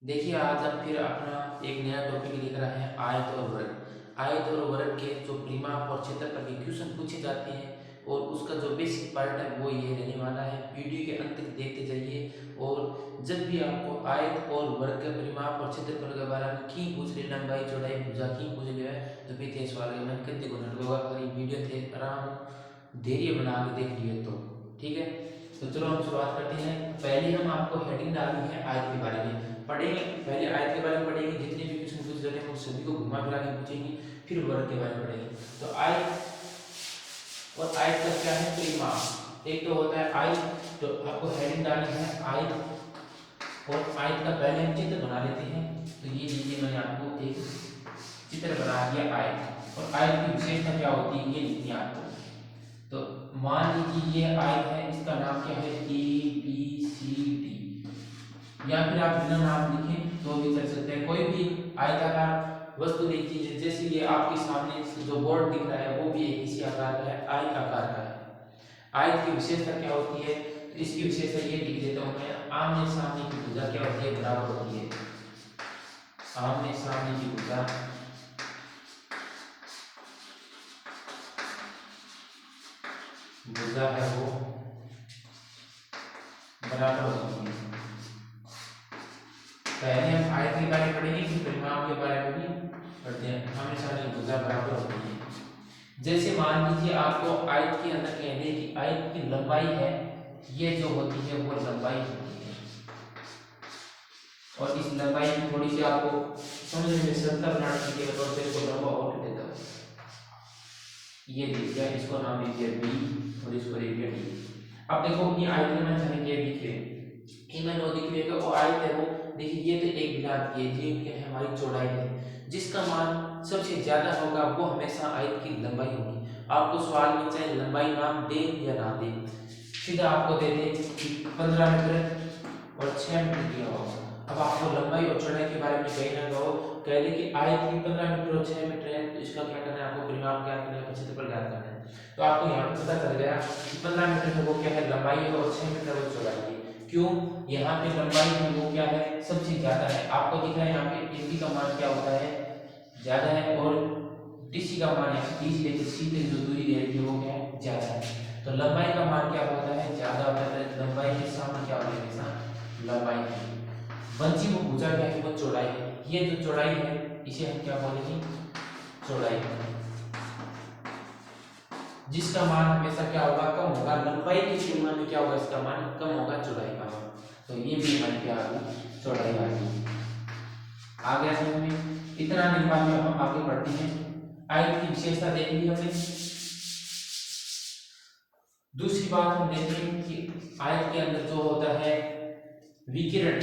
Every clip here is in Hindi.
देखिए, आज हम फिर अपना एक नया टॉपिक लेकर आए हैं, आयत और वर्ग। आयत और वर्ग के जो परिमाप और क्षेत्रफल के क्वेश्चन पूछे जाते हैं और उसका जो बेसिक पार्ट है वो ये रहने वाला है। वीडियो के अंत तक देखते जाइए और जब भी आपको आयत और वर्ग के परिमाप और क्षेत्रफल के बारे में की पूछ ले, लंबाई चौड़ाई भुजा की पूछ ले, तो फिर थे सवाल के मन करते को नट होगा। अगर ये वीडियो थे आराम धैर्य बना के देख लिए तो ठीक है। तो चलो हम शुरुआत करते हैं। पहले हम आपको हेडिंग डालनी है आयत के बारे में पढ़ेंगे। पहले आयत के बारे में पढ़ेंगे, जितने भी क्वेश्चन पूछे जाते हैं वो सभी को घुमा फिरा के पूछेंगे। फिर वर्ग के बारे में पढ़ेंगे। तो आयत और आयत का क्या है परिमाप। एक तो होता है आयत, तो आपको हेडिंग डालनी है आयत, और आयत का पहले हम चित्र बना लेते हैं। तो ये लीजिए, मैंने आपको एक चित्र बना दिया आयत। और आयत की विशेषता क्या होती है ये लिखनी है आपको। तो मान लीजिए ये आयत है, इसका नाम क्या है ABCD, या फिर आप बिना नाम लिखे तो भी चल सकते हैं। कोई भी आयताकार वस्तु लीजिए, जैसे ये आपके सामने जो बोर्ड दिख रहा है वो भी एक इसी आकार का है, आयत आकार का है। आयत की विशेषता क्या होती है, तो इसकी विशेषता ये लिख देता हूं मैं, आमने सामने की भुजा क्या होती है, बराबर होती है। आमने सामने की भुजा भुजा है वो बराबर होती है। पहले हम आयत के बारे में पढ़ेंगे, फिर परिमाप के बारे में भी पढ़ते हैं। आमने सामने की भुजा बराबर होती है। जैसे मान लीजिए आपको आयत के अंदर कह दें कि आयत की लंबाई है, ये जो होती है वो लंबाई होती है। और इस लंबाई की थोड़ी सी आपको समझने में सरलता बनाने के लिए तौर पे इसको लंबा और कर देता हूँ। ये देखिए, इसको नाम दीजिए बी और इसको दीजिए डी। अब देखो ये आयत में मैंने ये दिखे, ये मैंने वो दिख रही है वो आयत है वो। देखिए ये तो एक बिंदु की है, ये क्या है हमारी चौड़ाई है। जिसका मान सबसे ज्यादा होगा वो हमेशा आयत की लंबाई होगी। आपको सवाल में चाहे लंबाई नाम दे या ना दे, सीधा आपको दे दे कि 15 मीटर और 6 मीटर दिया होगा। अब आपको लंबाई और चौड़ाई के बारे में कहीं ना कहो, कह दे कि आयत की 15 मीटर और 6 मीटर है, तो इसका क्या करना है, आपको परिमाप ज्ञात करना है, क्षेत्रफल ज्ञात करना है। तो आपको यहाँ पे पता चल गया कि 15 मीटर है वो क्या है, लंबाई है, और 6 मीटर वो चौड़ाई है। क्यों, यहाँ पे लंबाई है वो क्या है, सबसे ज्यादा है। आपको दिख रहा है यहाँ पे AB का मान क्या होता है, ज्यादा है, और DC का मान है 30 लेकर C तक जो दूरी दे रही है वो क्या है, ज्यादा है। तो लंबाई का मान क्या होता है, ज्यादा होता है। लंबाई के सामने क्या होता है, हमेशा लंबाई है। बंची वो भुजा क्या है, वो चौड़ाई है। ये जो चौड़ाई है इसे हम क्या बोलेंगे, चौड़ाई। जिसका मान हमेशा क्या होगा, कम होगा। लंबाई की तुलना में क्या होगा, इसका मान कम होगा चौड़ाई का मान। तो ये भी हमारी क्या आ गई, चौड़ाई आ गई। आ गया समझ में। इतना निर्माण में हम आगे बढ़ते हैं। आयत की विशेषता देख ली हमने। दूसरी बात हम देखें कि आयत के अंदर जो होता है विकिरण,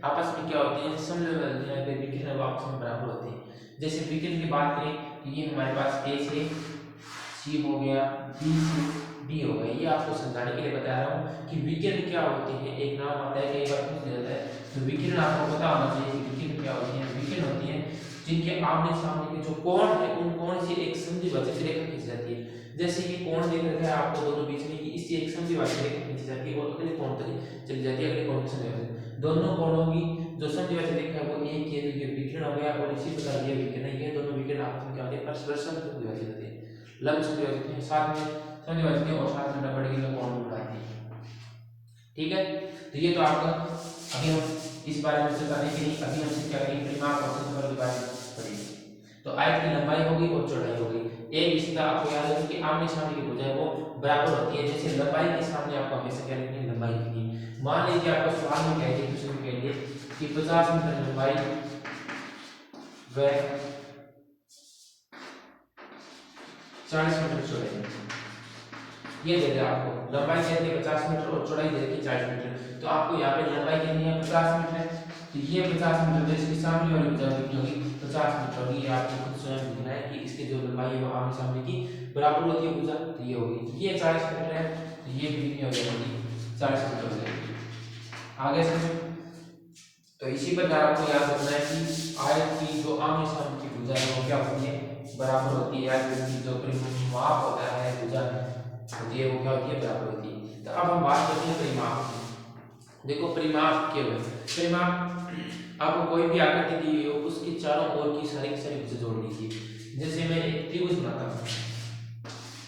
आपस में क्या होते हैं, समलैंगिक विकिरण आपस में बराबर होते हैं। जैसे विकिरण की बात करें तो ये हमारे पास A से C हो गया, B से D हो गया। ये आपको समझाने के लिए बता रहा हूँ कि विकिरण क्या होते हैं। एक नाम आता है, कई बार पूछ जाता है, तो विकिरण आपको पता होना चाहिए कि विकिरण क्या होती है। विकिरण होती है जिनके आमने सामने के जो कोण है उन कोण से एक समद्विभाजक रेखा खींची जाती है। जैसे ये कोण देख रखा है आपको दोनों बीच में, इससे एक समद्विभाजक रेखा खींची जाती है और अगले कोण तक चली जाती है, अगले कोण के समद्विभाजक। दोनों कोणों की जो समद्विभाजक रेखा है वो एक ही है, तो ये विकिरण हो गया। और इसी प्रकार ये विकिरण है, ये दोनों विकिरण आपस में क्या होते हैं, परस्पर समद्विभाजित होते हैं, लंब समद्विभाजित होते हैं, साथ में समद्विभाजित हैं, और साथ में डबल डिग्री का कोण भी बनाते हैं। ठीक है, तो ये तो आपका अभी हम इस बारे में बताने के लिए अभी हमसे क्या करेंगे, परिमाप और क्षेत्रफल के बारे में पढ़ेंगे। तो आयत की लंबाई होगी और चौड़ाई होगी। एक विशेषता आपको याद रखनी कि आमने सामने की भुजाएं वो बराबर होती है। जैसे लंबाई के सामने आपको हमेशा क्या लिखनी है, लंबाई लिखनी है। मान लीजिए आपको सवाल में कह दिया, क्वेश्चन में कह दिया कि 50 मीटर लंबाई व 40 मीटर चौड़ाई, ये दे दिया आपको। लंबाई दे दी 50 मीटर और चौड़ाई दे दी 40 मीटर। तो आपको यहाँ पे लंबाई कितनी है, 50 मीटर। तो ये 50 मीटर, तो इसकी सामने वाली भुजा कितनी होगी, 50 मीटर होगी। ये आपको खुद स्वयं लिखना है कि इसके जो लंबाई है वो आमने सामने की बराबर होती है भुजा, तो ये होगी। तो ये 40 मीटर है, तो ये भी कितनी हो जाएगी, 40 मीटर हो जाएगी। आगे समझो। तो इसी प्रकार आपको याद रखना है कि आयत की जो आमने सामने की भुजा है वो क्या होती है, बराबर होती है। आयत की जो परिमाप होता है भुजा होती है वो क्या होती है, बराबर होती है। तो अब हम बात करते हैं परिमाप की। देखो परिमाप केवल परिमाप आपको कोई भी आकृति दी हुई हो उसके चारों ओर की सारी भुजा जोड़ लीजिए। जैसे मैं एक त्रिभुज बनाता हूँ,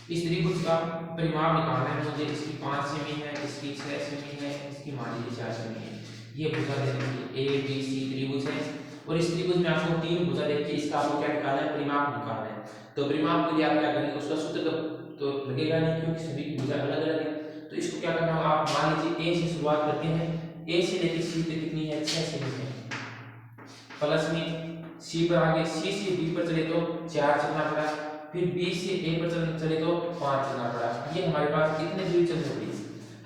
इस त्रिभुज का परिमाप निकालना है मुझे। इसकी 5 सेमी है, इसकी 6 सेमी है, इसकी मान लीजिए 4 सेमी है। ये भुजा दे रखी है ABC त्रिभुज है, और इस त्रिभुज में आपको 3 भुजा देख के इसका आपको क्या निकालना है, परिमाप निकालना है। तो परिमाप के लिए आप क्या करेंगे, उसका सूत्र तो लगेगा नहीं क्योंकि सभी की भुजा अलग अलग है। तो इसको क्या करना होगा, आप मान लीजिए A से शुरुआत करते हैं, A से लेकर C तक कितनी है, 6 सेमी है, प्लस में C पर आगे C से B पर चले तो 4 चलना पड़ा, फिर B से A पर चले तो 5 चलना पड़ा। ये हमारे पास कितने दूरी चलनी होगी,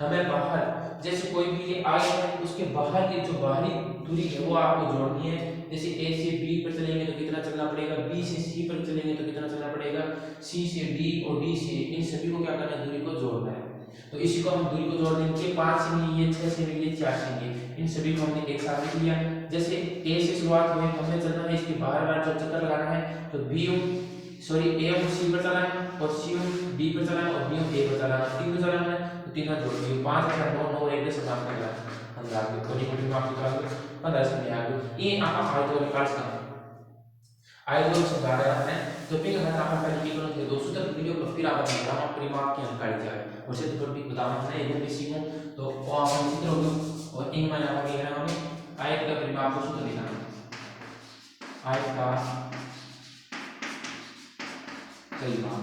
हमें बाहर जैसे कोई भी ये आगे है उसके बाहर की जो बाहरी दूरी है वो आपको जोड़नी है। जैसे A से B पर चलेंगे तो कितना चलना पड़ेगा, B से C पर चलेंगे तो कितना चलना पड़ेगा, C से D और D से, इन सभी को क्या करना है, दूरी को जोड़ना है। तो इसी को हम दूरी को जोड़ देंगे, 5 सेमी ये, 6 सेमी ये, 4 सेमी, इन सभी को हमने एक साथ लिख लिया। जैसे A से शुरुआत हुई, हमें चलना है इसके बाहर बाहर जो चक्कर लगाना है, तो A और C पर चला है, और C D पर चला है, और B A पर चला है, 3 पर चला है, तो तीनों जोड़ दिए, 5 8 9 9 1 से समाप्त कर रहा है। हम आगे कोई कोई माप निकाल दो, 15 सेमी आ गई। ये आप आयत को निकाल सकते हैं, आयत को समझा रहा है। तो फिर अगर आप पहले की करो थे दोस्तों तक वीडियो को, फिर आप बताना परिमाप की अंकड़ी क्या है, और से तो भी बताना है ये बेसिक हूं तो वो आप चित्र होगा, और इन मैंने आपको ये है हमें आयत का परिमाप को सूत्र लिखना है। आयत का परिमाप,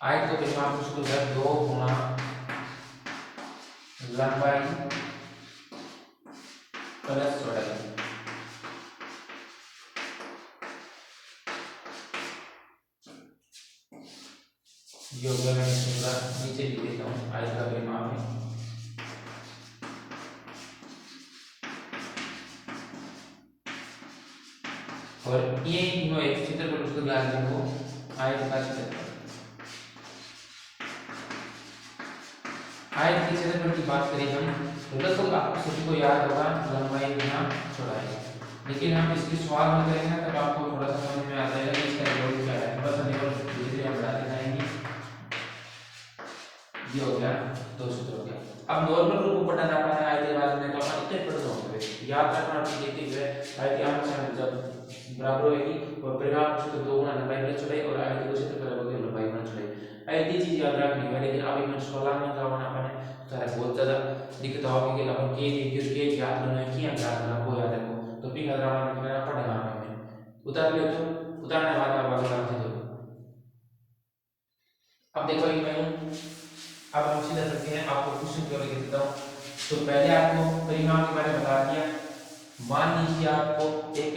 आयत का परिमाप को सूत्र है 2 गुना लंबाई प्लस चौड़ाई। ये हो गया, मैं सूत्र नीचे लिख देता हूँ, आयत का परिमाप है और ये तीनों एक चित्र पर उसको ध्यान रखो, आयत का क्षेत्रफल। आयत के क्षेत्रफल की बात करें हम तो लगभग आपको सभी को याद होगा लंबाई गुना चौड़ाई, लेकिन हम इसके सवाल में करेंगे तब आपको थोड़ा सा समझ में आ जाएगा कि इसका योग क्या है। थोड़ा सा लेवल धीरे धीरे हम बढ़ाते जाएंगे। ये हो गया, 2 सूत्र हो गया। अब नॉर्मल रूप को पढ़ना जाता है आयत के बारे में, तो अपन इतने पढ़ दोगे, याद रखना आप देखते हुए आयत यहाँ से जब बराबर होगी और परिमाप सूत्र 2 गुना लंबाई प्लस चौड़ाई, और आयत को क्षेत्रफल होगा लंबाई गुना चौड़ाई। आयत ये चीज याद रखनी है, लेकिन अभी मैं 16 में करवाना अपने सारा बहुत ज्यादा दिक्कत होगी कि अपन के याद करना है, क्या याद करना को याद रखो, तो भी याद रखना पड़ेगा हमें। उतार ले तो उतारने के बाद आप आगे बढ़ते जाओ। अब देखो ये मैं अब हम सीधा चलते हैं, आपको क्वेश्चन के बारे में देता हूं। तो पहले आपको परिमाप के बारे में बता दिया। मान लीजिए आपको एक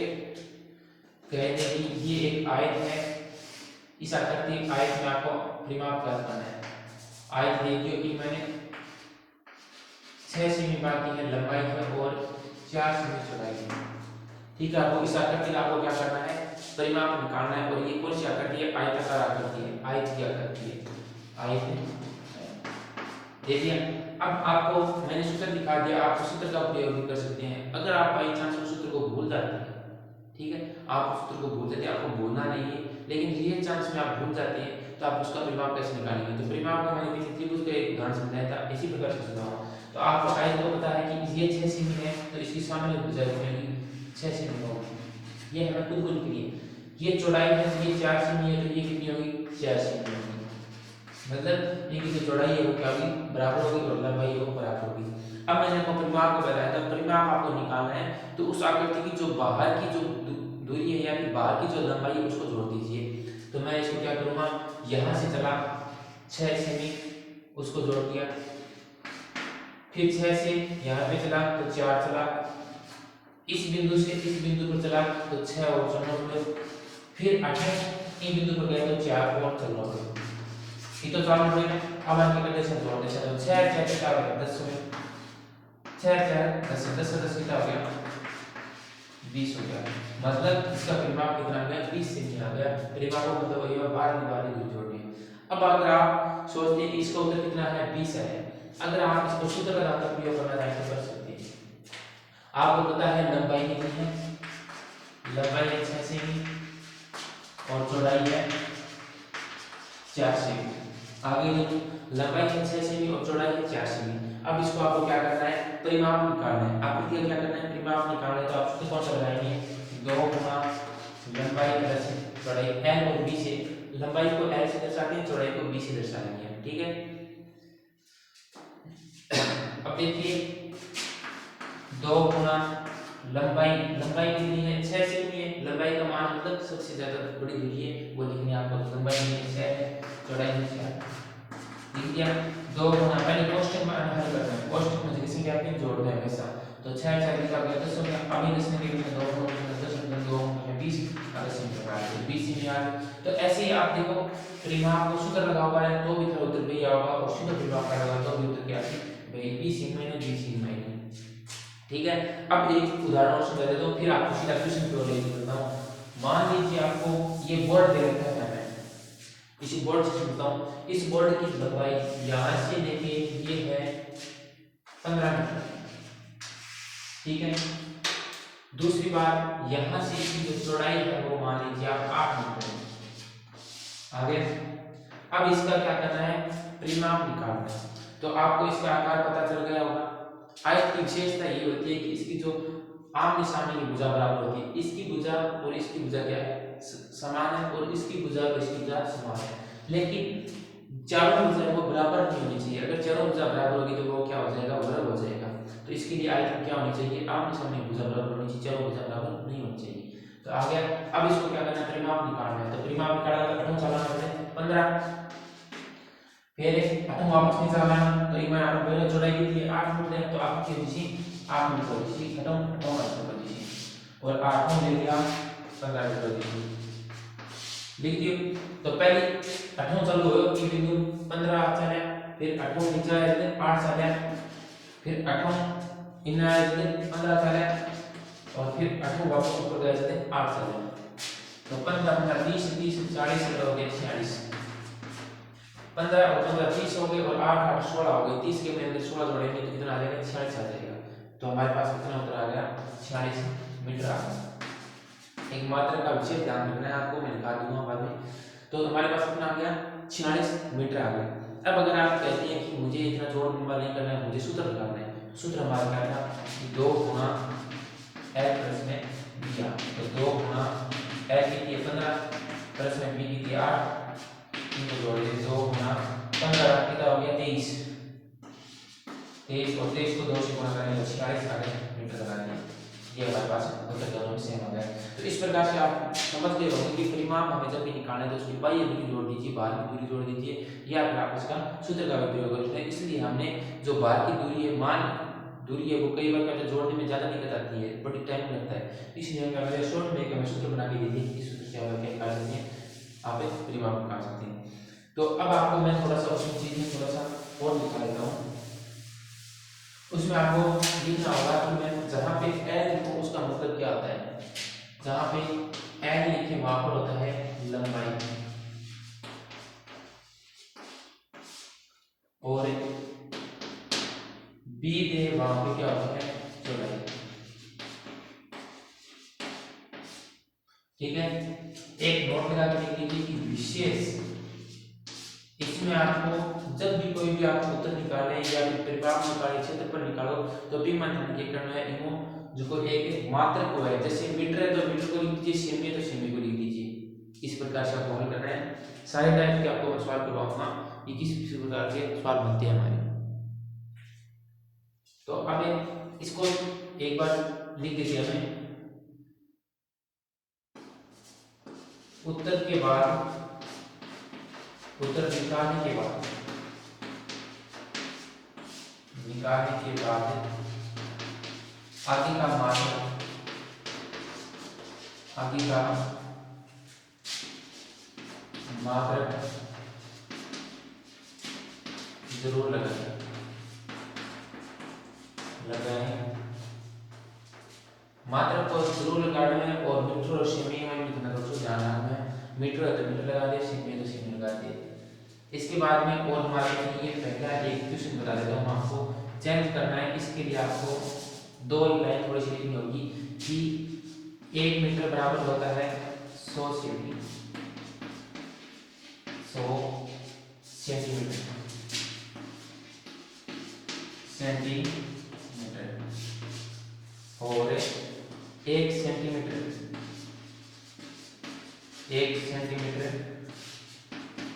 कहते हैं कि ये एक आयत है, इस आकृति आयत में आपको परिमाप ज्ञात करना है। आयत देखिए कि मैंने 6 सेमी बाकी है लंबाई है और 4 सेमी चौड़ाई है, ठीक है। आपको इस आकृति का आपको क्या करना है, परिमाप निकालना है। और ये कौन सी आकृति है, आयताकार आकृति है, आयत की आकृति है, आयत। देखिए अब आपको मैंने सूत्र दिखा दिया, आप सूत्र का उपयोग भी कर सकते हैं। अगर आप बाई चांस उस सूत्र को भूल जाते हैं, ठीक है, आप उस सूत्र को भूल जाते हैं, आपको भूलना नहीं है, लेकिन रियल चांस में आप भूल जाते हैं तो आप उसका परिमाप कैसे निकालेंगे। तो परिमाप को मैंने किसी त्रिभुज का एक उदाहरण समझाया था, इसी प्रकार से समझाऊंगा। तो आपको आयत को पता है कि ये 6 सेमी है, तो इसकी सामान्य भुजा कितनी 6 सेमी होगी, ये हमें खुद को लिखनी है। ये चौड़ाई है, ये 4 सेमी है, तो ये कितनी होगी 4 सेमी होगी, मतलब ये की जो चौड़ाई है वो क्या होगी, बराबर होगी, और लंबाई वो बराबर होगी। अब मैंने आपको परिमाप को बताया था, परिमाप आपको निकालना है तो उस आकृति की जो बाहर की जो दूरी है या फिर बाहर की जो लंबाई है उसको जोड़ दीजिए। तो मैं इसको क्या करूंगा, यहाँ से चला 6 सेमी, उसको जोड़ दिया, फिर 6 से यहाँ पे चला तो 4 चला, इस बिंदु से इस बिंदु पर चला तो 6 और 4 हुए, फिर 28 इन बिंदु पर गए तो 4 और 4 हुए, ये तो चालू हो गया। अब हम क्या करते हैं, जोड़ देते हैं, 6 6 कितना हो गया 10 में, 6 4 10 10 10 कितना हो गया 20 हो गया, मतलब इसका परिमाप कितना आ गया 20 सेमी आ गया। परिमाप का मतलब वही है, 12 की दूरी जोड़नी है। अब अगर आप सोचते हैं कि इसका उत्तर कितना है 20 है, अगर आप इसको सूत्र लगाकर प्रयोग करना चाहें तो कर सकते हैं। आपको पता है लंबाई कितनी है, लंबाई है 6 सेमी और चौड़ाई है 4 सेमी। आगे देखो लंबाई है 6 सेमी और चौड़ाई है 4 सेमी। अब इसको आपको क्या करना है, परिमाप निकालना है। आकृति का क्या करना है, परिमाप निकालना है। तो आप सूत्र कौन सा लगाएंगे, 2 गुना लंबाई प्लस चौड़ाई, l और b से, लंबाई को l से दर्शाते हैं, चौड़ाई को b से दर्शाएंगे, ठीक है। अब देखिए 2 गुना लंबाई, लंबाई कितनी है, 6 सेमी है। लंबाई का मान मतलब सबसे ज्यादा बड़ी दूरी है वो लिखनी है आपको। लंबाई में 6 है, चौड़ाई में 6 है, लिख दिया। 2 गुना, पहले कोष्टक में हल करना है, कोष्टक में किसी क्या पे जोड़ना है हमेशा। तो 6 4 लिखा गया 10 हो गया। अभी इसने के लिए 2 गुना 10 गुना 2 है 20, अगर इसी प्रकार से 20 में आ गया। तो ऐसे ही आप देखो परिमाप को सूत्र लगा हुआ है तो भी इधर उधर भी होगा, और शुद्ध परिमाप का लगा तो भी उधर क्या है भाई 20 में 20 में, ठीक है। अब एक उदाहरण और समझा देता हूं, फिर आपको सीधा क्वेश्चन की ओर ले चलता हूं। मान लीजिए आपको ये बोर्ड दे रखा है, मैं इसी बोर्ड से चलता हूं। इस बोर्ड की लंबाई यहां से लेके ये है 15 मीटर, ठीक है। दूसरी बात, यहां से इसकी जो चौड़ाई है वो मान लीजिए आप 8 मीटर है। आगे अब इसका क्या करना है, परिमाप निकालना है। तो आपको इसका आकार पता चल गया होगा। आयत की विशेषता ये होती है कि इसकी जो आमने सामने की भुजा बराबर होती है, इसकी भुजा और इसकी भुजा क्या है, समान है, और इसकी भुजा और इसकी भुजा समान है। लेकिन चारों भुजा वो बराबर नहीं होनी चाहिए। अगर चारों भुजा बराबर होगी तो वो क्या हो जाएगा, वर्ग हो जाएगा। तो इसके लिए आयत में क्या होनी चाहिए, आमने सामने की भुजा बराबर होनी चाहिए, चारों भुजा बराबर नहीं होनी चाहिए। तो आ गया। अब इसको क्या करना है, परिमाप निकालना है। तो परिमाप निकालना है, कठोर चलाना है 15, फिर आठों वापस नहीं चलाना है। तो इनमें आप पहले चौड़ाई कितनी है, 8 मीटर है। तो आपकी दिशा 8 मीटर दिशा खत्म, आठों मीटर दिशा, और आठों ले लिया 15 मीटर दिशा, लिख दियो। तो पहले आठों चालू हो कि बिंदु 15 चले, फिर आठों नीचे आए थे 8 चले, फिर आठों इन आए थे 15 चले, और फिर आठों वापस ऊपर गए थे 8 चले। तो 15 15 30 30 40 हो गए 46, 15 और 15 30 हो गए, और 8 8 16 हो गए। 30 के में 16 जोड़ेंगे तो कितना आ जाएगा, 46 आ जाएगा। तो हमारे पास कितना उत्तर आ गया, 46 मीटर आ गया। एक मात्रा का विशेष ध्यान रखना है आपको, मैं लिखा दूंगा बाद में। तो हमारे पास कितना आ गया, 46 मीटर आ गया। अब अगर आप कहते हैं कि मुझे इतना जोड़ लंबा नहीं करना है, मुझे सूत्र लगाना है, सूत्र हमारा क्या था कि 2 गुना l प्लस में दिया। तो 2 गुना l कितनी है 15 प्लस में b कितनी है 8, इनको जोड़ दीजिए। 2 गुना 15 कितना हो गया 23, 23 और 23 को 2 से गुणा करेंगे तो 46 आ गए मीटर लगा दिए। ये हमारे पास उत्तर दोनों में सेम हो गया। तो इस प्रकार से आप समझ गए होंगे कि परिमाप हमें जब भी निकालना है तो उसकी बाह्य दूरी जोड़ दीजिए, बाहर की दूरी जोड़ दीजिए, या फिर आप इसका सूत्र का भी प्रयोग करते हैं। इसलिए हमने जो बाहर की दूरी है, मान दूरी है, वो कई बार क्या जोड़ने में ज्यादा दिक्कत आती है, बड़ी टाइम लगता है। इसलिए हम क्या करें, शॉर्ट में हमें सूत्र बना के दे दिए, इस सूत्र से आप क्या निकाल सकते हैं, आप एक परिमाप निकाल सकते हैं। तो अब आपको मैं थोड़ा सा उसमें चीजें थोड़ा सा और दिखा देता हूँ। उसमें आपको लिखना होगा कि मैं जहाँ पे l लिखूं उसका मतलब क्या होता है। जहाँ पे l लिखे वहां पर होता है लंबाई, और b दे वहां पे क्या होता है चौड़ाई, ठीक है। एक नोट लगा के लिख लीजिए कि विशेष, इसमें आपको जब भी कोई भी आप उत्तर निकाले या फिर परिमाप निकाले, क्षेत्रफल निकालो, तो भी मन के करना है इनको जो को एक मात्रक को है, जैसे मीटर है तो मीटर को लिख दीजिए, सेमी है तो सेमी को लिख दीजिए। इस प्रकार से आपको हल करना है। सारे टाइप के आपको मैं सवाल करवाऊंगा, ये किस प्रकार के सवाल बनते हैं हमारे। तो अब इसको एक बार लिख दीजिए हमें, उत्तर के बाद, उत्तर निकालने के बाद आगे का मात्रक, आगे का मात्रक जरूर लगाएं, मात्रक को जरूर लगाना है। और मीटर और सेमी में भी दोस्तों ध्यान रखना है, मीटर है तो मीटर लगा दे, सेमी है तो सेमी लगा दे। इसके बाद में और हमारे लिए पहला एक क्वेश्चन बता देता हूँ आपको, चेंज करना है। इसके लिए आपको 2 लाइन थोड़ी सी लिखनी होगी कि 1 मीटर बराबर होता है 100 सेमी, 100 सेंटीमीटर, सेंटीमीटर और 1 सेंटीमीटर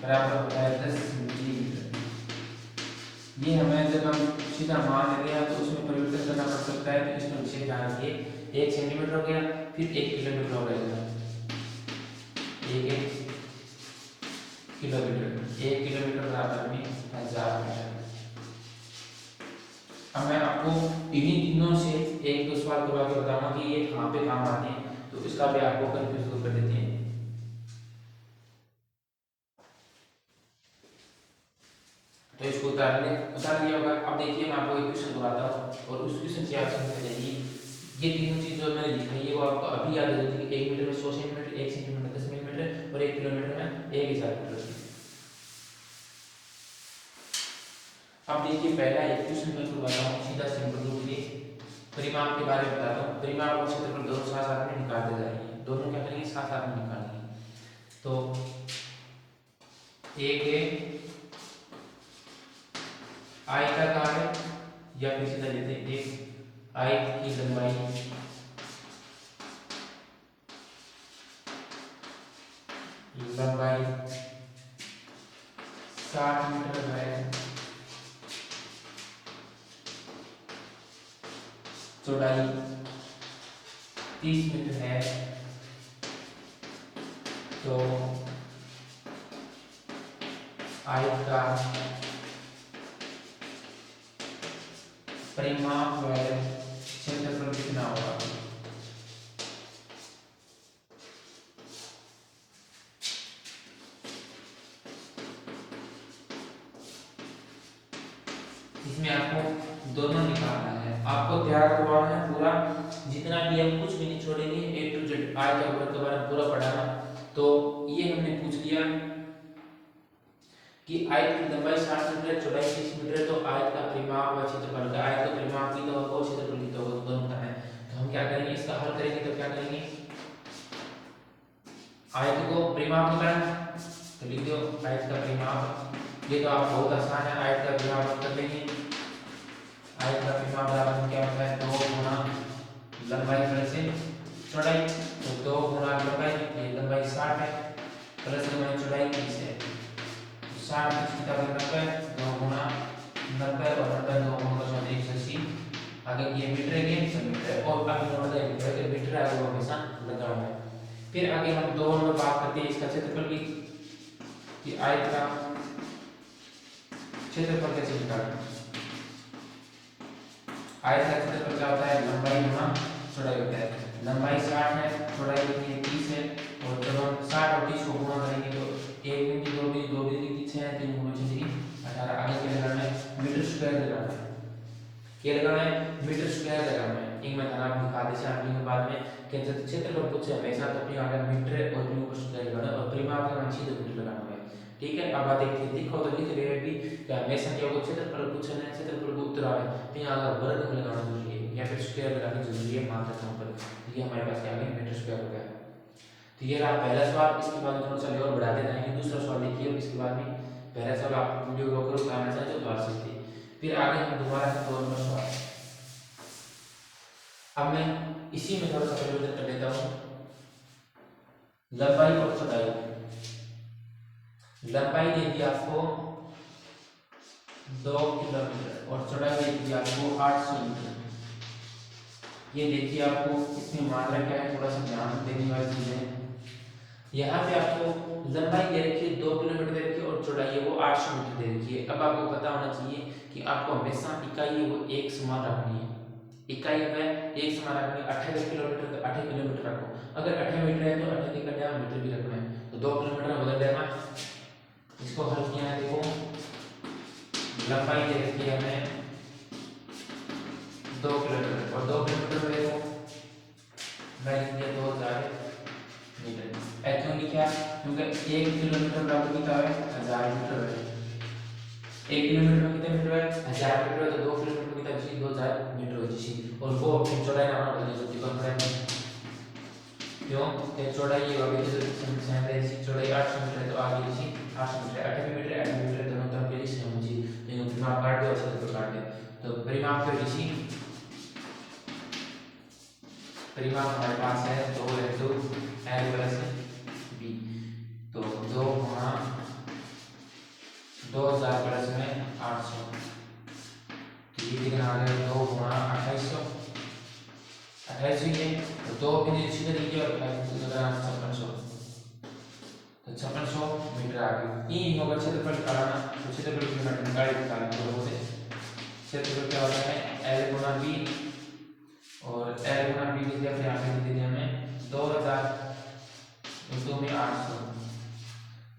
बराबर होता है 10 मिलीमीटर। ये हमें जब हम सीधा मान लेते हैं तो उसमें परिवर्तन करना पड़ सकता है, तो इसमें विशेष ध्यान रखिए। 1 सेंटीमीटर हो गया, फिर 1 किलोमीटर हो गया, 1 किलोमीटर, 1 किलोमीटर बराबर में 1000 मीटर। अब मैं आपको इन्हीं तीनों से एक दो सवाल करवा के बताऊंगा कि ये कहाँ पे काम आते हैं, तो इसका भी आपको कंफ्यूज कर देते हैं। तो इसको उतार दिया होगा। अब देखिए मैं आपको एक क्वेश्चन दोहराता हूँ और उस क्वेश्चन की आप समझ जाइए। ये तीनों चीज जो मैंने लिखी है वो आपको अभी याद हो जाएगी। 1 मीटर में 100 सेंटीमीटर, 1 सेंटीमीटर में 10 मिलीमीटर और 1 किलोमीटर में 1000 मीटर। अब देखिए पहला एक क्वेश्चन मैं आपको बताता हूँ सीधा सिंपल रूप में परिमाप के बारे में बताता हूँ। परिमाप और क्षेत्रफल दोनों साथ साथ में निकालते जाएंगे, दोनों क्या करेंगे साथ साथ में निकालेंगे। तो एक है आयताकार या फिर सीधा लेते हैं एक आयत की लंबाई लंबाई 60 मीटर है, चौड़ाई 30 मीटर है। तो आयत का परिमाप व क्षेत्रफल कितना होगा? इसमें आपको दोनों निकालना है, आपको तैयार करवाना है पूरा, जितना भी हम कुछ भी नहीं छोड़ेंगे, A to Z आयत और वर्ग के बारे में पूरा पढ़ाना। तो ये हमने पूछ लिया कि आयत की लंबाई 60 मीटर, चौड़ाई 30 मीटर, तो आयत का परिमाप व क्षेत्रफल का, आयत का परिमाप की तो होगा, क्षेत्रफल की तो होगा, दोनों का है। तो हम क्या करेंगे, इसका हल करेंगे। तो क्या करेंगे, आयत को परिमाप निकालना, तो लिख दो आयत का परिमाप। ये तो आप बहुत आसान है, आयत का परिमाप कर लेंगे। आयत का परिमाप बराबर क्या होता है 2 गुना लंबाई प्लस चौड़ाई। तो 2 गुना लंबाई, ये लंबाई 60 है, प्लस लंबाई चौड़ाई 30 है। 60 कितना है 2 गुना 90 और 90 2 गुना 180। आगे ये मीटर है, ये मीटर और आगे नंबर है मीटर है, वो हमेशा लगा हुआ है। फिर आगे हम दो नंबर बात करते हैं इसका क्षेत्रफल की, कि आयत का क्षेत्रफल कैसे निकालें। आयत का क्षेत्रफल क्या होता है, लंबाई गुना चौड़ाई होता है। लंबाई 60 है, चौड़ाई कितनी है 30 है, और जब हम 60 और 30 को गुणा करेंगे तो 1 मिनट 2 मिनट 2 मिनट 6 है 3 गुना 6 18। आगे क्या लगाना है, मीटर स्क्वायर लगाना है। क्या लगाना है, मीटर स्क्वायर लगाना है। एक मैं आप दिखा दे से आगे के बाद में कैसे क्षेत्रफल पूछे हमेशा तो अपनी आगे मीटर और मीटर स्क्वायर लगाना और परिमाप का सीधे मीटर लगाना है। ठीक है, अब बात देखिए, दिखो तो लिख रहे हैं भी कि हमेशा क्या होगा, क्षेत्रफल पूछना है, क्षेत्रफल को उत्तर आवे तो यहां अगर वर्ग लगाना जरूरी है या फिर स्क्वायर लगाना जरूरी है मात्रा पर। ये हमारे पास क्या है, मीटर स्क्वायर हो गया। तो ये रहा पहला सवाल। इसके बाद थोड़ा सा और बढ़ाते जाएंगे। दूसरा सवाल देखिए, इसके बाद में पहला सवाल आप वीडियो को रोक उतारना चाहें तो उतार सकते हैं। फिर आगे हम दोबारा से 2 नंबर सवाल, अब मैं इसी में थोड़ा सा परिवर्तन कर देता हूं। लंबाई और चौड़ाई, लंबाई दे दी आपको 2 किलोमीटर और चौड़ाई दे दी आपको 800 मीटर। ये देखिए आपको इसमें मात्रा क्या है, थोड़ा सा ध्यान देने वाली चीज है। यहाँ पे आपको लंबाई दे रखी है 2 किलोमीटर दे रखी है और चौड़ाई है वो 800 मीटर दे रखी है। अब आपको पता होना चाहिए कि आपको हमेशा इकाई है वो एक समान रखनी है। इकाई है एक समान रखनी है। 28 किलोमीटर तो 28 किलोमीटर रखो, अगर 28 मीटर है तो 28 का क्या मीटर भी रखना है, तो 2 किलोमीटर में बदल देना। इसको हल किया है, देखो लंबाई दे रखी है हमें 2 किलोमीटर और 2 किलोमीटर में देखो मैं लिख दिया 2000 मीटर। क्यों लिखा, क्योंकि 1 किलोमीटर बराबर कितना है 1000 मीटर है। 1 किलोमीटर में कितने मीटर है 1000 मीटर है, तो 2 किलोमीटर में कितना जी 2000 मीटर हो जी। और वो अपनी चौड़ाई ना बदलनी होती है, क्यों ये चौड़ाई ये होगी तो चौड़ाई 800 मीटर है, तो आगे जी 800 मीटर 28 मीटर 28 मीटर दोनों तरफ के लिए सेम जी। तो आप काट दो अच्छे से काट दे, तो तो परिमाप के ऋषि परिमाप हमारे पास है 2 इंटू एल प्लस बी। तो 2 गुणा 2000 प्लस में 800, तो ये कितना आ गया 2 गुणा 2800 ये तो 2 भी सीधे लीजिए और 5600, तो 5600 मीटर आ गया। ई होगा क्षेत्रफल निकालना, तो क्षेत्रफल की निकालने तो होते क्षेत्रफल क्या होता है L गुणा B, और L गुणा B की जगह यहाँ पे दे दिया हमें 2000 इंटू में 800।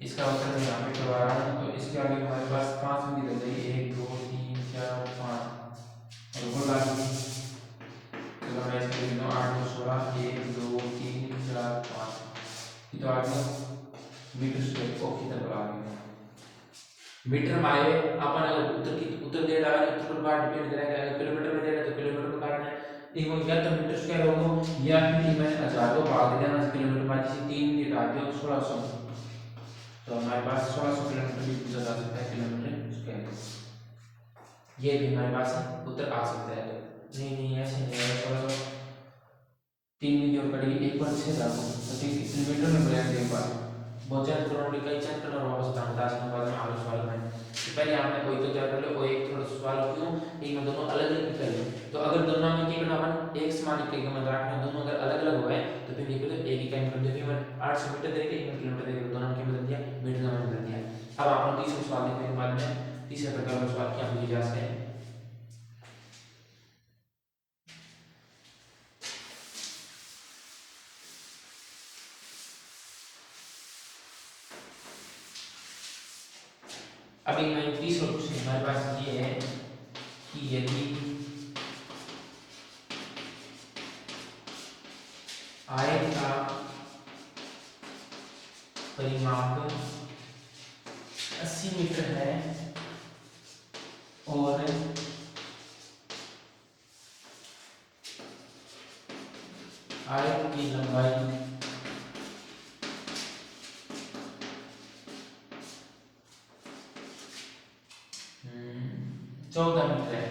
इसका उत्तर मैं यहाँ पे करवा रहा हूँ। तो इसके आगे हमारे पास 5 संख्या दे दी, 1 2 3 4 5 और ऊपर लास्ट में चलो मैं इसके लिख दूँ 8 2 16 1 2 3 4 5, ये तो आ गया मीटर स्क्वायर को कितना बना गया मीटर माये। अपन अगर उत्तर दे रहा है उत्तर पर बार डिपेंड करेगा, अगर किलोमीटर में दे रहा है तो किलोमीटर में काटना है। एक हो गया तो मीटर स्क्वायर होगा, या फिर मैं 1000 को भाग देना किलोमीटर में, जैसे 3 घटा दिया 1600, तो हमारे पास 1600 किलोमीटर भी पूछा जा सकता है किलोमीटर स्क्वायर। ये भी हमारे पास उत्तर आ सकता है। नहीं ऐसे नहीं है, 1600 3 मीटर पड़ेगी एक बार 6000 को, तो किलोमीटर में बोलेंगे एक बार बहुत ज्यादा करोड़ कई चेक करना वापस बताऊं 10 मिनट बाद में आगे सवाल में। तो पहले आपने कोई तो क्या कर लो, कोई एक थोड़ा सवाल क्यों एक में दोनों अलग अलग कर लो। तो अगर दोनों में क्या करना अपन एक समान निकलेगा, मतलब रखना दोनों अगर अलग अलग हुए तो फिर ये करो एक ही टाइम कर दो, फिर 800 मीटर देके 1 किलोमीटर देके दोनों की बदल दिया, मीटर में बदल दिया। अब आपने तीसरा सवाल देखने के बाद में तीसरे प्रकार का सवाल क्या पूछे जा सकते हैं। अभी मैं तीसरा क्वेश्चन हमारे पास ये है कि यदि आयत का परिमाप 80 मीटर है और आयत की लंबाई 14 मीटर है,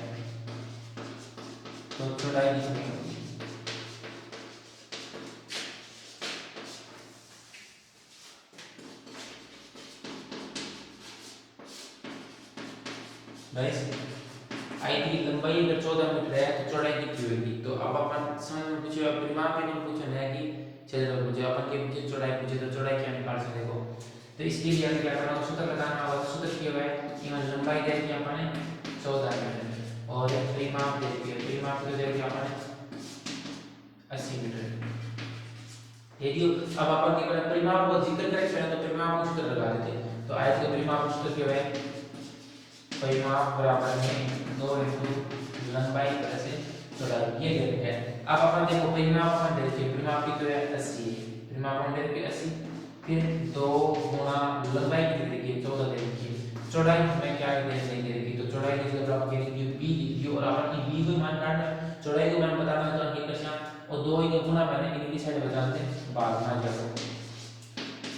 तो चौड़ाई कितनी होगी। आयत की लंबाई अगर 14 मीटर है तो चौड़ाई कितनी होगी। तो अब अपन समझ में पूछे परिमाप के नहीं पूछे है कि क्षेत्रफल पूछे, अपन के पूछे चौड़ाई पूछे तो चौड़ाई क्या निकाल सके हो। तो इसके लिए क्या करना है, सूत्र लगाना होगा। सूत्र क्या है कि लंबाई दे दी अपन ने 14 मीटर और परिमाप दे दिया, परिमाप को दे दिया अपन ने 80 मीटर। यदि अब अपन के परिमाप को जिक्र करें तो परिमाप को सूत्र लगा देते हैं। तो आयत का परिमाप सूत्र क्या है, परिमाप बराबर में 2 इंटू लंबाई प्लस चौड़ाई, ये दे रखे हैं। अब अपन देखो परिमाप अपन दे रखे, परिमाप की तो है 80, परिमाप अपन दे रखे 80, फिर 2 गुणा लंबाई की दे रखी 14 दे रखी, चौड़ाई हमें क्या दे रखी, तो चौड़ाई की जगह आप कह रखी b लिखी और अपन की b को मान काटना, चौड़ाई को मान बताना है तो अंक के साथ और 2 का गुणा मैंने इनकी साइड बता देते बाद में जाओ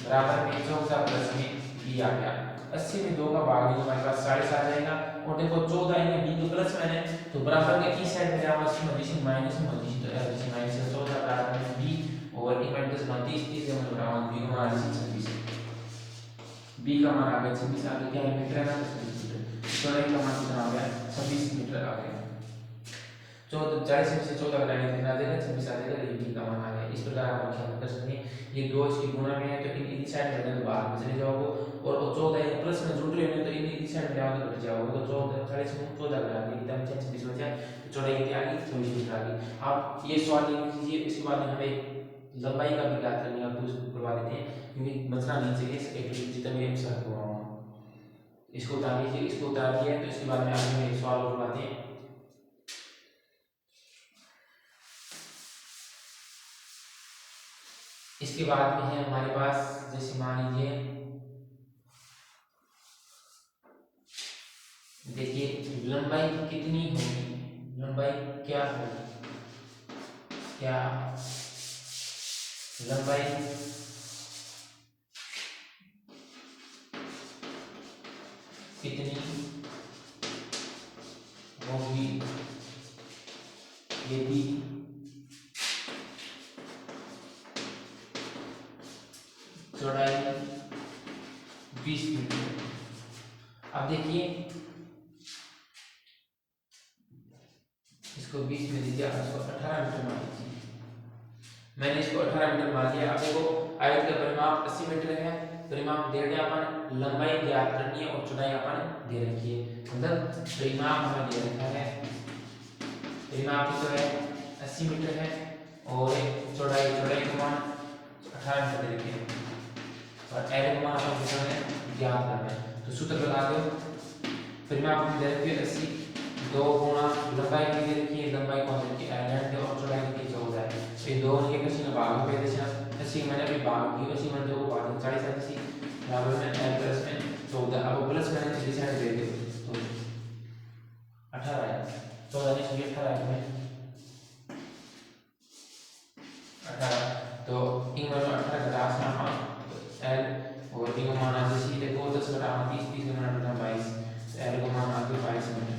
बराबर में 14 प्लस में b आ गया। 80 में 2 का भाग तो हमारे पास 7.5 आ जाएगा और देखो 14 में b को प्लस मैंने तो बराबर के की साइड में जाओ 80 में माइनस में तो ऐसे माइनस 14 बराबर में b और इक्वल 30 30 से मैं बताऊंगा b का मान 26, b का मान आ गया 26 आ गया, क्या मीटर है ना 26 मीटर, चौड़ाई का मान कितना आ गया 26 मीटर आ गया। 40 में से 14 घटाएंगे कितना आ जाएगा 26 आ जाएगा, ये b का मान आ गया। इस प्रकार आप ख्याल कर सकते हैं। ये 2 इसकी गुणा में है तो इनकी साइड में तो बाहर में चले जाओगे और 14 प्लस में जुड़ रहे हैं तो इनकी साइड में जाओगे तो घट जाओगे, तो 40 में 14 घटा दिए एकदम 26 बचा, तो चौड़ाई कितनी आ गई 24 मीटर आ गई। आप ये सवाल लिख लीजिए, इसके बाद में हमें लंबाई का भी ज्ञात करने का कुछ करवा देते हैं क्योंकि बचना नहीं चाहिए एक्टिविटी जितना भी अक्सर करवाऊंगा। इसको उतार लीजिए, इसको उतार दिया तो इसके बाद में आगे एक सवाल करवाते हैं। इसके बाद में है हमारे पास जैसे मान लीजिए देखिए लंबाई कितनी होगी, लंबाई क्या होगी, क्या लंबाई कितनी होगी चौड़ाई 20 मीटर। अब देखिए इसको 20 में दीजिए, इसको 18 मीटर मान लीजिए। मैंने इसको 18 मीटर मान लिया। अब देखो आयत का परिमाप 80 मीटर है, परिमाप दे दिया अपन, लंबाई ज्ञात करनी है और चौड़ाई अपन दे रखी है। मतलब परिमाप हमें दे रखा है, परिमाप जो है 80 मीटर है और चौड़ाई का मान 18 मीटर दे रखी है और एल का मान अपन कितना है ज्ञात करना है। तो सूत्र लगा दो, परिमाप में दे रखी है 80, 2 गुणा लंबाई की दे रखी है, लंबाई कौन सी है l और चौड़ाई की 14 है। तो ये दोनों के किसी ने भाग में दे दिया, 80 मैंने अभी भाग की, 80 मैंने जो भाग 40 है, 80 बराबर में l प्लस में 14। अब प्लस करने से साइड दे दो तो 18 है, 14 नहीं 18 है में 18। तो इन दोनों 18 घटा से l और इन को मान आ जैसे देखो 10 घटा 30, 30 घटा 22, l को मान आ गया 22 मीटर।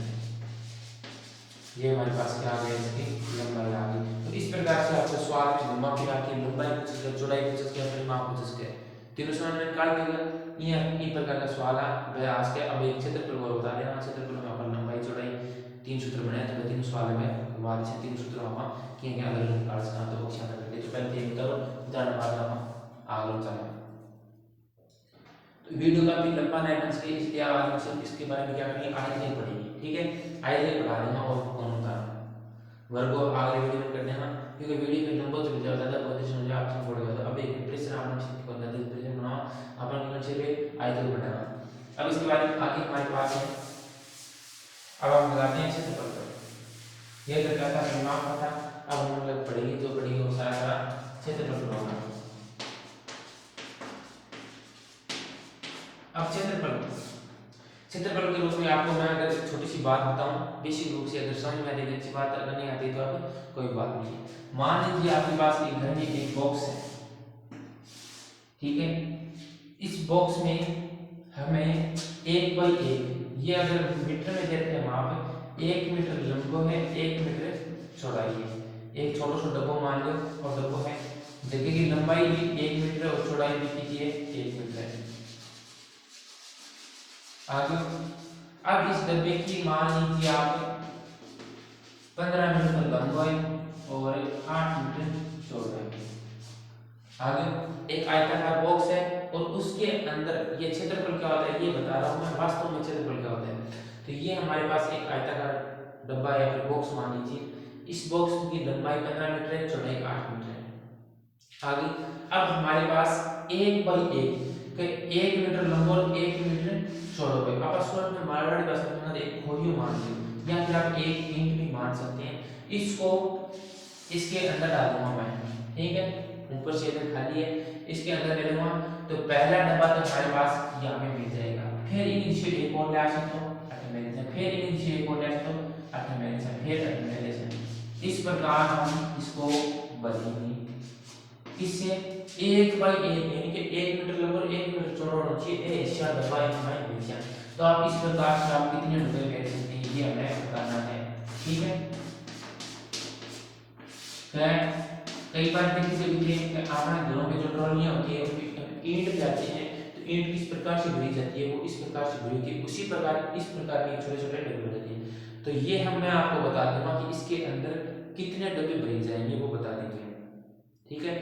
ये हमारे पास क्या आ गया, इसकी लंबाई आ गई। तो इस प्रकार से आपको सवाल में घुमा फिरा के लंबाई पूछ गया, चौड़ाई पूछ गया, परिमाप पूछ गया, तीनों सवाल में निकाल देगा। ये प्रकार का सवाल है वह आज के। अब एक क्षेत्रफल को बता देना, क्षेत्रफल में अपन लंबाई चौड़ाई 3 सूत्र बनाए, तो तीनों सवाल में बाद से 3 सूत्र हम किए गए अलग अलग निकाल सकते हैं। तो अच्छा करके तो पहले ये करो, जाने बाद हम आगे चलें। तो वीडियो का भी लंबा नहीं बन सके इसलिए आज हम सिर्फ इसके बारे में क्या करेंगे, आयत पढ़ेंगे, ठीक है। आयत पढ़ा देना और कौन होता है वर्ग को आगे वीडियो में कर देना, क्योंकि वीडियो में लंबा तो ज्यादा बहुत समझ आप छोड़ गया। अब एक प्रेशर आपने सीख को नदी प्रेशर बनाओ अपन के से आयत को बढ़ाना। अब इसके बाद आगे हमारे पास है, अब हम लगाते हैं क्षेत्रफल पर। यह करके आता परिमाप का था, अब हम लोग पढ़ेंगे जो पढ़ेंगे वो सारा क्षेत्रफल होगा। अब क्षेत्रफल के रूप में आपको मैं अगर छोटी सी बात बताऊं, बेसिक रूप से अगर समझ में आती है अच्छी बात, अगर नहीं आती तो अब कोई बात नहीं। मान लीजिए आपके पास एक घर में एक बॉक्स है, ठीक है। इस बॉक्स में हमें 1 बाई 1, ये अगर मीटर में देते हैं माप, 1 मीटर लंबा है, 1 मीटर चौड़ाई है। एक छोटा सा डब्बा मान लो और डब्बा है, जगह की लंबाई भी 1 मीटर और चौड़ाई भी कीजिए 1 मीटर है। आगे अब इस डब्बे की मान लीजिए आप 15 मीटर लंबाई और 8 मीटर चौड़ाई। आगे एक आयताकार बॉक्स है और उसके अंदर ये क्षेत्रफल क्या होता है ये बता रहा हूं मैं, वास्तव में क्षेत्रफल क्या होता है। तो ये हमारे पास एक आयताकार डब्बा या फिर बॉक्स मान लीजिए, इस बॉक्स की लंबाई 15 मीटर है, चौड़ाई 8 मीटर है। आगे अब हमारे पास 1 बाई 1 1 मीटर लंबा और 1 मीटर चौड़ा है। आप स्वर में मारवाड़ी भाषा में एक खोरियो मान लो या फिर आप एक ईंट भी मान सकते हैं। इसको इसके अंदर डालूंगा मैं, ठीक है, ऊपर से इधर खाली है, इसके अंदर डालूंगा तो पहला डब्बा तो हमारे पास यहाँ पे मिल जाएगा। फिर नीचे एक और ले सकते हो 8 में से, फिर नीचे एक और ले सकते हो 8 में से, फिर 8 में से। इस प्रकार हम इसको बढ़ेंगे। इससे 1 बाई 1 यानी कि 1 मीटर लंबा और 1 मीटर चौड़ा होना चाहिए, ये हिस्सा डब्बा हमारे हिस्सा। तो आप इस प्रकार से आप कितने डब्बे फेंक सकते हैं ये हमें बताना है, ठीक है। कई बार देखिए आपने घरों में जो ट्रॉलियां होती है ईंट जाते हैं, तो ईंट किस प्रकार से भरी जाती है, वो इस प्रकार से भरी होती है, उसी प्रकार इस प्रकार के छोटे छोटे डब्बे रहते हैं। तो ये मैं आपको बता दूंगा कि इसके अंदर कितने डब्बे भरे जाएंगे वो बता देंगे, ठीक है।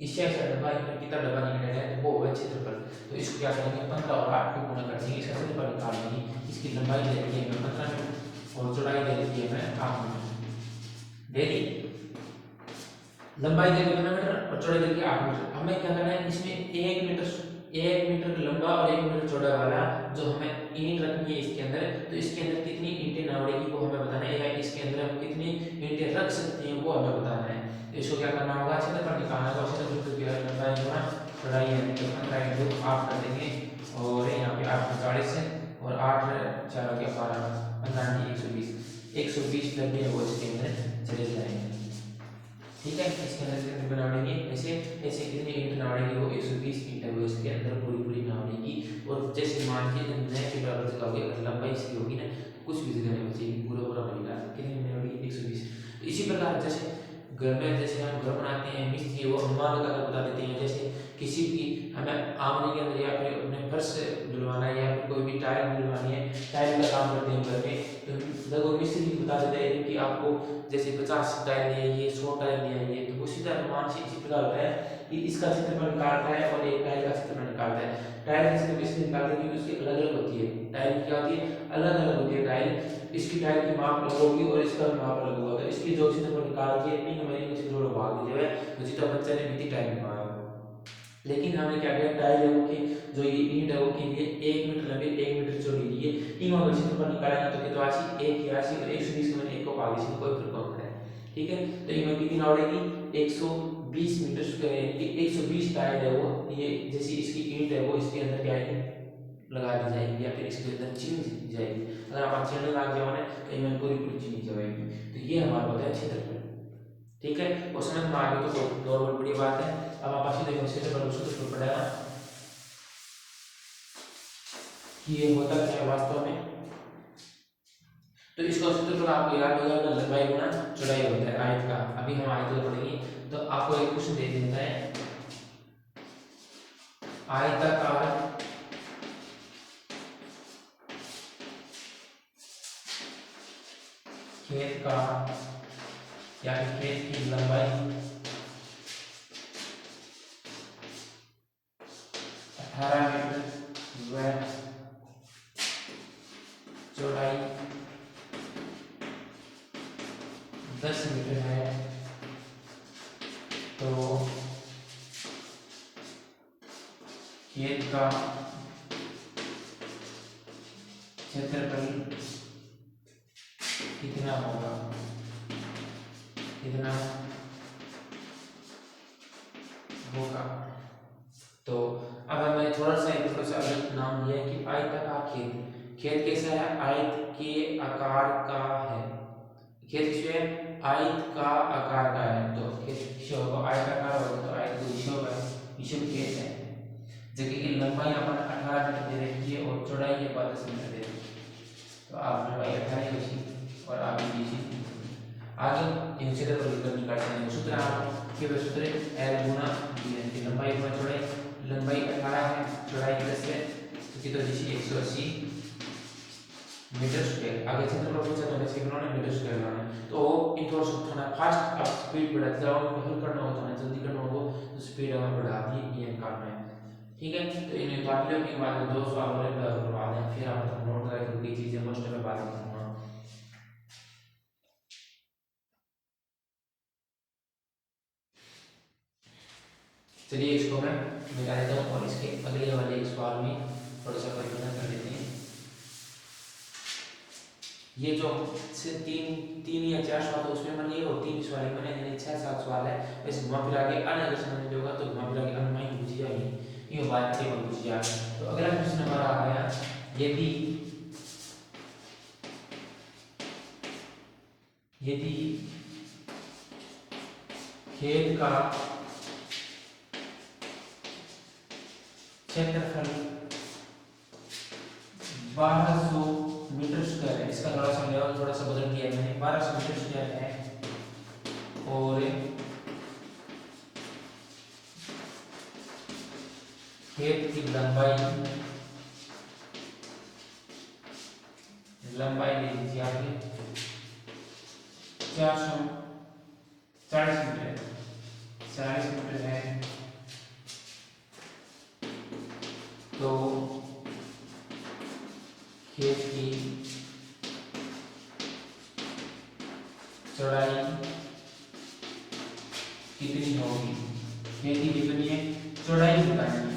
इससे ऐसा डब्बा कितना डब्बा निकलेगा है तो वो होगा क्षेत्रफल। तो इसको क्या करेंगे 15 और 8 को गुणा कर देंगे, इसका क्षेत्रफल निकाल लेंगे। इसकी लंबाई दे रखी है हमें 15 मीटर और चौड़ाई दे रखी है हमें 8 मीटर, दे दी लंबाई दे दी 15 मीटर और चौड़ाई दे दी 8 मीटर। हमें क्या करना है इसमें 1 मीटर लंबा और 1 मीटर चौड़ा वाला जो हमें ईंट रखनी है इसके अंदर, तो इसके अंदर कितनी ईंटें नावड़ेगी वो हमें बताना है, या इसके अंदर हम कितनी ईंटें रख सकते हैं वो हमें बताना है। इसको क्या करना होगा क्षेत्रफल निकालना होगा, क्षेत्रफल की लंबाई गुणा चौड़ाई यानी कि 15 इंटू 8 कर देंगे और यहाँ पे 8 40 है और 8 4 के 12 15 120 डब्बे वो इसके अंदर चले जाएंगे, ठीक है। इसके अंदर कितने बनाएंगे ऐसे ऐसे कितनी ईंट नावड़ेगी वो 120 ईंट है वो इसके अंदर पूरी नावड़ेगी। और जैसे मान के नए के बराबर लगाओगे अगर लंबाई इसकी होगी ना कुछ भी जगह नहीं बचेगी, पूरा बनेगा, कितनी नावड़ेगी 120। इसी प्रकार जैसे घर में जैसे हम घर बनाते हैं, मिस्त्री वो अनुमान लगाकर बता देते हैं। जैसे किसी की हमें आंगने के अंदर या फिर अपने फर्श डलवाना है या फिर कोई भी टाइल डलवानी है, टाइल का काम करते हैं घर में, तो लगभग मिस्त्री बता देते हैं कि आपको जैसे 50 टाइल चाहिए, 100 टाइल चाहिए, तो वो सीधा अनुमान से इसी प्रकार होता है कि इसका क्षेत्रफल निकालता है और एक टाइल का क्षेत्रफल निकालता है। टाइल का क्षेत्रफल इसलिए निकालते हैं क्योंकि उसकी अलग अलग होती है, टाइल क्या होती है, अलग अलग होती है टाइल। इसकी टाइल की माप अलग होगी और इसका भी माप अलग होगा, तो इसकी जो क्षेत्रफल निकाल के इन महीने में क्षेत्रफल भाग दीजिए तो जितना बच्चा ने बीती टाइल में पाया। लेकिन हमने क्या किया, टाइल है वो की जो ये ईंट है वो के लिए 1 मीटर लंबी 1 मीटर चौड़ी ली है, इन का क्षेत्रफल निकालेंगे तो कितना राशि 1 की राशि और 120 में 1 को भाग दीजिए, कोई फर्क नहीं पड़ता है। ठीक है, तो इनमें कितनी उड़ेगी 120 मीटर स्क्वायर, यानी कि 120 टाइल है वो, ये जैसी इसकी ईंट है वो इसके अंदर क्या है लगा दी जाएगी या फिर इसके अंदर चीनी जाएगी। अगर आप चीनी लगा दिया मैंने तो इनमें पूरी पूरी चीनी जाएगी, तो ये हमारा होता है क्षेत्रफल। ठीक है, और समझ में आ गई तो नॉर्मल बड़ी बात है। अब आप अच्छी देखो क्षेत्रफल सूत्र पढ़ेगा कि ये होता क्या है वास्तव में, तो इसका क्षेत्रफल आपको याद होगा कि लंबाई गुना चौड़ाई होता है आयत का। अभी हम आयत को पढ़ेंगे, तो आपको एक क्वेश्चन दे देता है, आयताकार खेत का या फिर खेत की लंबाई 18 मीटर व चौड़ाई 10 मीटर है, तो खेत का क्षेत्रफल कितना होगा, कितना होगा। तो अब हमें थोड़ा सा अलग नाम दिया है कि आयताकार खेत, खेत कैसा है, आयत के आकार का है, खेत किस है आयत का आकार का है, तो खेत किस होगा आयताकार होगा, तो आयत को विषय होगा, विषय खेत है। जगह की लंबाई अपन 18 मीटर दे रखी है और चौड़ाई के 10 मीटर दे रखी है, तो आप लंबाई 18 होगी और आप लीजिए आगे इन क्षेत्रफल निकालते हैं। सूत्र आप के सूत्र L गुना d है, लंबाई गुना चौड़ाई, लंबाई 18 है चौड़ाई 10 है, तो कितना जी 180 मीटर स्क्वायर। आगे क्षेत्रफल पूछा तो वैसे बनाना मीटर स्क्वायर बनाना है, तो इन थोड़ा सा थोड़ा फास्ट अब स्पीड बढ़ा जाओ, हल करना हो तो जल्दी करना हो तो स्पीड हम बढ़ा दी ये काम है। ठीक है, तो इन्हें काट लो, के बाद 2 सवाल और करवा दें, फिर आप नोट करें क्योंकि चीजें मोस्ट में बात करूंगा। चलिए इसको मैं मिटा देता हूँ और इसके अगले वाले एक सवाल में थोड़ा सा परिवर्तन कर देते हैं। ये जो से तीन या 4 सवाल तो उसमें मैंने ये और 3 सवाल है मैंने, यानी 6-7 सवाल है, वैसे घुमा फिरा के अन्य अगर समझ होगा तो घुमा फिरा के अनुमान पूछी जाएगी, ये बात टेबल पूछी जाएगी। तो अगला क्वेश्चन हमारा आ गया, यदि खेत का क्षेत्रफल 1200 मीटर स्क्वायर है, इसका थोड़ा सा लेवल थोड़ा सा बदल दिया मैंने, 1200 मीटर स्क्वायर है और खेत की लंबाई ले लीजिए आगे 440 मीटर 40 मीटर है, तो खेत की चौड़ाई कितनी होगी, खेत की कितनी है चौड़ाई बतानी है।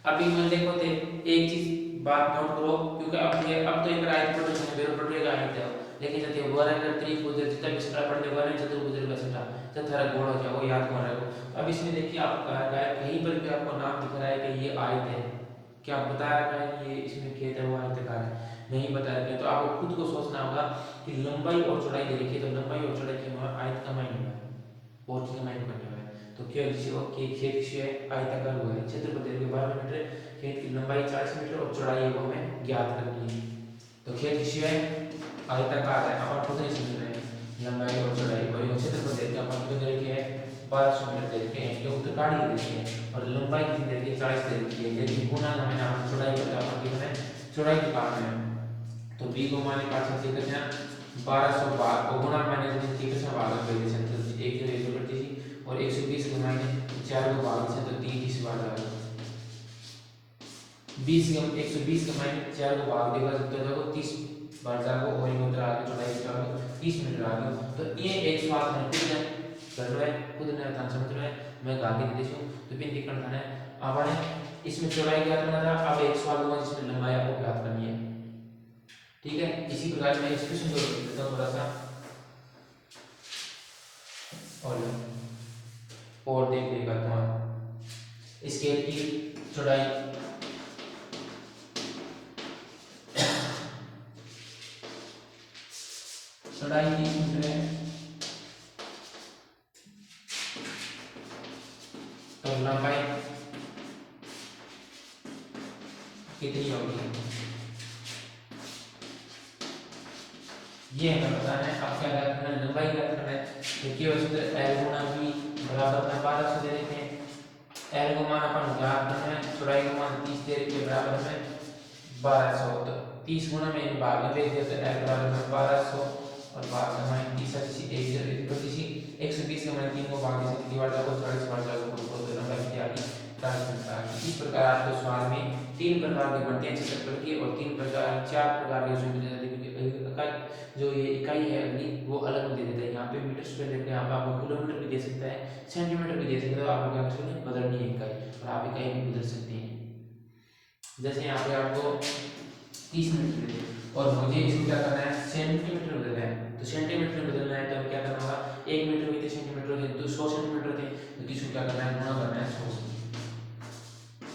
अभी मैं देखो थे एक चीज बात नोट करो, क्योंकि अब तो एक आयत पर समझ बेरो पड़ेगा आयत है, लेकिन जब ये वर्ग कर त्रिभुज जितना भी सटा पढ़ने वाला है चतुर्भुज का सटा चतुरा गोल हो जाए वो याद कर रहे हो। अब इसमें देखिए आप कहीं पर भी आपको नाम दिख रहा है कि ये आयत है, क्या बता रहा है कि ये इसमें खेत है वो आयताकार है, नहीं बता रहे, तो आपको खुद को सोचना होगा कि लंबाई और चौड़ाई दे रखी है, तो लंबाई और चौड़ाई के आयत का मान होगा और की मान करने वाला है, तो क्या कि खेत से आयताकार हुआ है, क्षेत्रफल दे 12 मीटर, खेत की लंबाई 40 मीटर और चौड़ाई वो हमें ज्ञात करनी है, तो खेत किसी है आयताकार है, आप खुद नहीं समझ रहे हैं, लंबाई और चौड़ाई, और ये क्षेत्रफल दे रखे हैं अपन कितने दे रखे हैं 1200 मीटर दे रखे हैं, ये उत्तर काढ़ी दे रखी है, और लंबाई कितनी दे रखी है 40 दे रखी है, लेकिन गुना हमें नाम चौड़ाई का अपन कितना है चौड़ाई के काम में, तो b को माने पास से कितना 1200 भाग और गुना माने कितने कितना भाग कर दे सकते हैं, एक जो 1 करती थी, और 120 को माने 4 को भाग से तो 3 30 बार आ 20 का 120 का माने 4 को भाग देगा तो देखो 30 बार जाएगा, और ये उत्तर आगे चौड़ाई का 30 मीटर आ गया। तो ये एक सवाल है खुद ने कर रहा है, खुद ने आसान समझ रहा है, मैं आगे दे दूं तो बिन दिक्कत है। अब आने इसमें चौड़ाई ज्ञात करना था, अब एक सवाल होगा जिसमें लंबाई आपको ज्ञात करनी है, ठीक है। इसी प्रकार मैं इस क्वेश्चन को देता हूं थोड़ा सा और देख लेगा तुम्हारा स्केल की चौड़ाई चौड़ाई 30 मीटर है, तो लंबाई कितनी होगी ये हमें बताना है। अब क्या ज्ञात करना है, लंबाई ज्ञात करना है, तो केवल सूत्र L गुणा V बराबर में 1200 दे देते हैं, L को मान अपन ज्ञात करना है, चौड़ाई को मान 30 दे रखे बराबर में 1200, तो 30 गुणा में भाग में दे दिया तो L बराबर में 1200 और भाग में हमारे 30 से 120 का मैंने 3 को भाग से दीवार को 40 बार जाकर को लंबाई कितनी आ गई 40 मीटर आ गई। इस प्रकार आपको सवाल में 3 प्रकार के बनते हैं क्षेत्रफल के, और 4 प्रकार के जो ये इकाई है अगली वो अलग दे देता है, यहाँ पे मीटर स्क्वायर देते हैं, यहाँ पे आपको किलोमीटर भी दे सकता है, सेंटीमीटर भी दे सकता है, तो आपको क्या कर सकते हैं बदलनी है इकाई, और आप इकाई भी बदल सकते हैं। जैसे यहाँ पे आपको 30 मीटर दे और मुझे इसको क्या करना है सेंटीमीटर में बदलना है, तो सेंटीमीटर में बदलना है तो हमें क्या करना होगा 1 मीटर में 30 सेंटीमीटर थे तो 100 सेंटीमीटर थे, तो इसको क्या करना है गुणा करना है 100 से,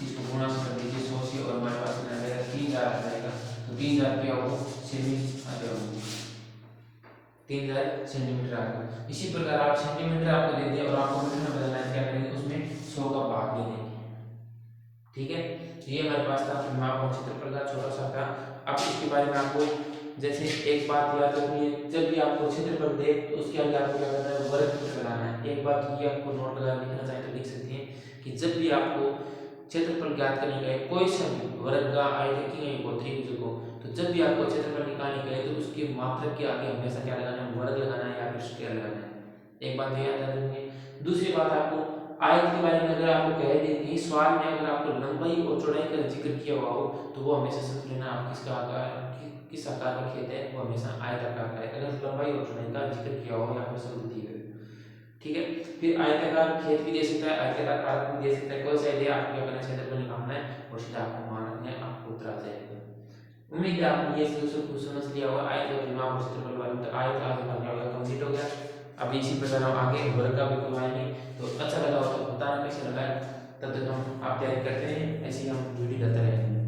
इसको गुणा कर दीजिए 100 से, और हमारे पास कितना आएगा 3000 आ जाएगा, तो 3000 क्या होगा सेमी आ जाएगा 3000 सेंटीमीटर आ गया। इसी प्रकार आप सेंटीमीटर आपको दे दिया और आपको मीटर में बदलना है, क्या करेंगे उसमें 100 का भाग दे देंगे, ठीक है। ये हमारे पास था परिमाप और क्षेत्रफल का छोटा सा था। अब इसके बारे में आपको जैसे एक बात याद रखनी है, जब भी आपको क्षेत्रफल दे तो उसके आगे आपको क्या करना है वर्ग लगाना है। एक बात ये आपको नोट लगा लिखना चाहिए तो लिख सकते हैं कि जब भी आपको क्षेत्रफल ज्ञात करने का है कोई सा भी वर्ग का आयताकीय को त्रिभुज को, तो जब भी आपको क्षेत्रफल निकालने का है तो उसके मात्रक के आगे हमेशा क्या लगाना है वर्ग लगाना है या फिर स्क्वायर लगाना है। एक बात याद रखनी है। दूसरी बात आपको आयत के बारे में अगर आपको कह दें कि सवाल में अगर आपको लंबाई और चौड़ाई का जिक्र किया हुआ हो तो वो हमेशा समझ लेना आप किसका आकार किस आकार का खेत है वो हमेशा आयताकार का है, अगर लंबाई और चौड़ाई का जिक्र किया हो या फिर शब्द दिए गए, ठीक है। फिर आयताकार खेत भी दे सकता है, आयताकार कारक भी दे सकता है, कोई सा दे आपको क्या करना है क्षेत्रफल निकालना है और सीधा आपको मान रखना है, आपको उत्तर आ जाएगा। उम्मीद है आपने ये समझ लिया होगा आयत और परिमाप और क्षेत्रफल वाले में, तो आयत आगे का क्या होगा कंप्लीट हो गया। अब इसी प्रकार हम आगे वर्ग का भी करवाएंगे, तो अच्छा लगा हो तो बताना कैसे लगा है, तब तक हम आप तैयारी करते हैं, ऐसे ही हम वीडियो लाते रहेंगे।